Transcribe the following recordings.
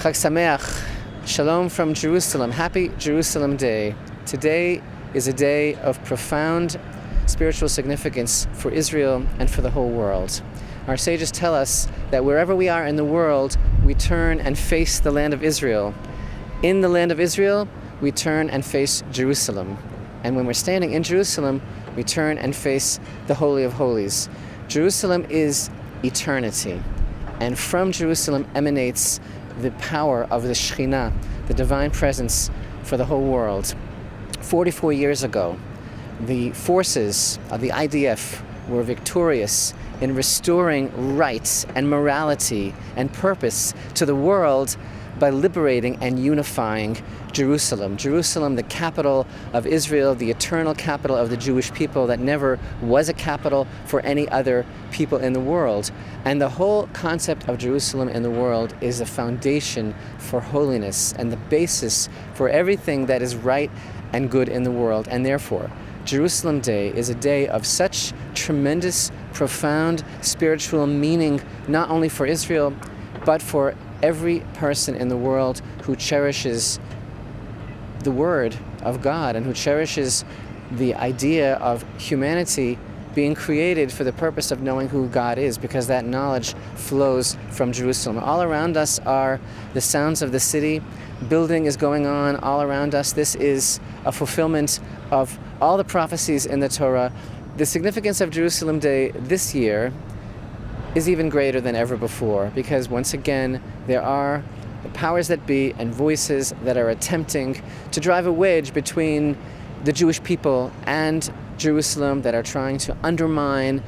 Chag Sameach, Shalom from Jerusalem. Happy Jerusalem Day. Today is a day of profound spiritual significance for Israel and for the whole world. Our sages tell us that wherever we are in the world, we turn and face the land of Israel. In the land of Israel, we turn and face Jerusalem. And when we're standing in Jerusalem, we turn and face the Holy of Holies. Jerusalem is eternity. And from Jerusalem emanates the power of the Shekhinah, the divine presence for the whole world. 44 years ago, the forces of the IDF were victorious in restoring rights and morality and purpose to the world by liberating and unifying Jerusalem. Jerusalem, the capital of Israel, the eternal capital of the Jewish people that never was a capital for any other people in the world. And the whole concept of Jerusalem in the world is the foundation for holiness and the basis for everything that is right and good in the world. And therefore, Jerusalem Day is a day of such tremendous, profound spiritual meaning, not only for Israel, but for every person in the world who cherishes the Word of God and who cherishes the idea of humanity being created for the purpose of knowing who God is, because that knowledge flows from Jerusalem. All around us are the sounds of the city. Building is going on all around us. This is a fulfillment of all the prophecies in the Torah. The significance of Jerusalem Day this year is even greater than ever before, because once again there are the powers that be and voices that are attempting to drive a wedge between the Jewish people and Jerusalem, that are trying to undermine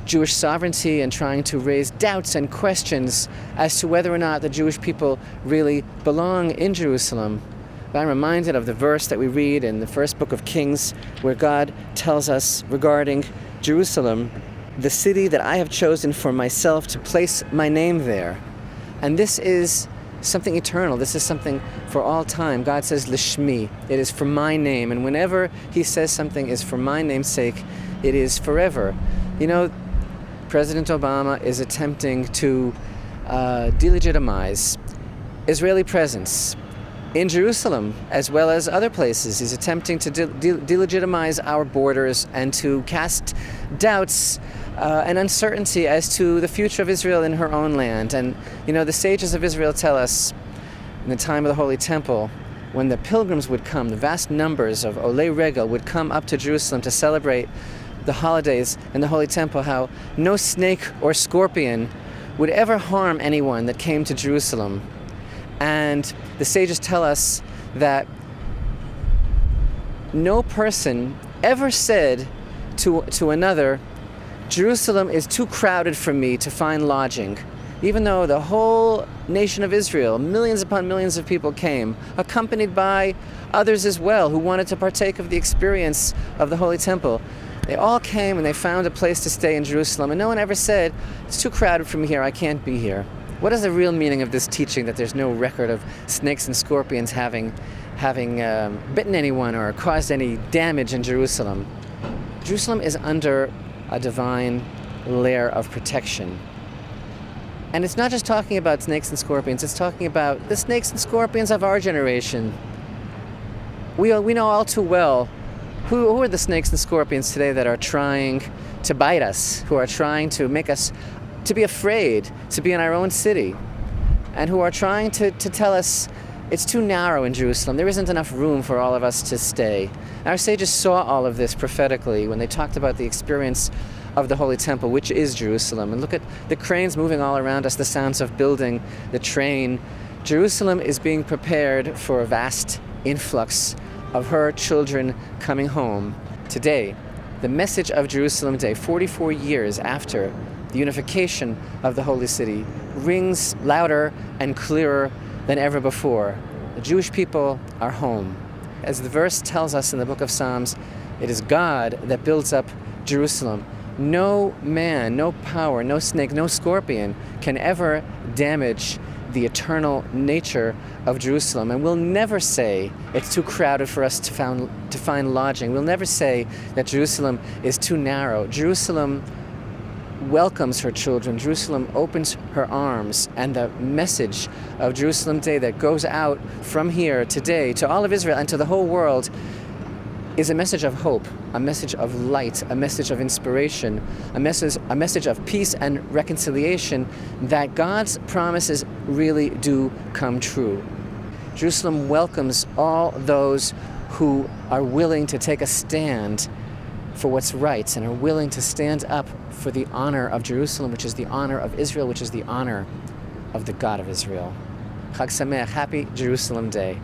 Jewish sovereignty and trying to raise doubts and questions as to whether or not the Jewish people really belong in Jerusalem. But I'm reminded of the verse that we read in the first book of Kings, where God tells us regarding Jerusalem, the city that I have chosen for myself to place my name there. And this is something eternal. This is something for all time. God says, Lishmi, it is for my name. And whenever he says something is for my name's sake, it is forever. You know, President Obama is attempting to delegitimize Israeli presence in Jerusalem as well as other places. He's attempting to delegitimize our borders and to cast doubts and uncertainty as to the future of Israel in her own land. And you know, the sages of Israel tell us in the time of the Holy Temple, when the pilgrims would come, the vast numbers of Olei Regel would come up to Jerusalem to celebrate the holidays in the Holy Temple, how no snake or scorpion would ever harm anyone that came to Jerusalem. And the sages tell us that no person ever said to another, Jerusalem is too crowded for me to find lodging. Even though the whole nation of Israel, millions upon millions of people came, accompanied by others as well who wanted to partake of the experience of the Holy Temple. They all came and they found a place to stay in Jerusalem, and no one ever said, it's too crowded for me here, I can't be here. What is the real meaning of this teaching that there's no record of snakes and scorpions having bitten anyone or caused any damage in Jerusalem? Jerusalem is under a divine layer of protection. And it's not just talking about snakes and scorpions, it's talking about the snakes and scorpions of our generation. We know all too well who are the snakes and scorpions today that are trying to bite us, who are trying to make us to be afraid to be in our own city, and who are trying to tell us it's too narrow in Jerusalem. There isn't enough room for all of us to stay. Our sages saw all of this prophetically when they talked about the experience of the Holy Temple, which is Jerusalem. And look at the cranes moving all around us, the sounds of building, the train. Jerusalem is being prepared for a vast influx of her children coming home. Today, the message of Jerusalem Day, 44 years after the unification of the Holy City, rings louder and clearer than ever before. The Jewish people are home. As the verse tells us in the book of Psalms, it is God that builds up Jerusalem. No man, no power, no snake, no scorpion can ever damage the eternal nature of Jerusalem. And we'll never say it's too crowded for us to find lodging. We'll never say that Jerusalem is too narrow. Jerusalem welcomes her children. Jerusalem opens her arms, and the message of Jerusalem Day that goes out from here today to all of Israel and to the whole world is a message of hope, a message of light, a message of inspiration, a message of peace and reconciliation, that God's promises really do come true. Jerusalem welcomes all those who are willing to take a stand for what's right and are willing to stand up for the honor of Jerusalem, which is the honor of Israel, which is the honor of the God of Israel. Chag Sameach, happy Jerusalem Day.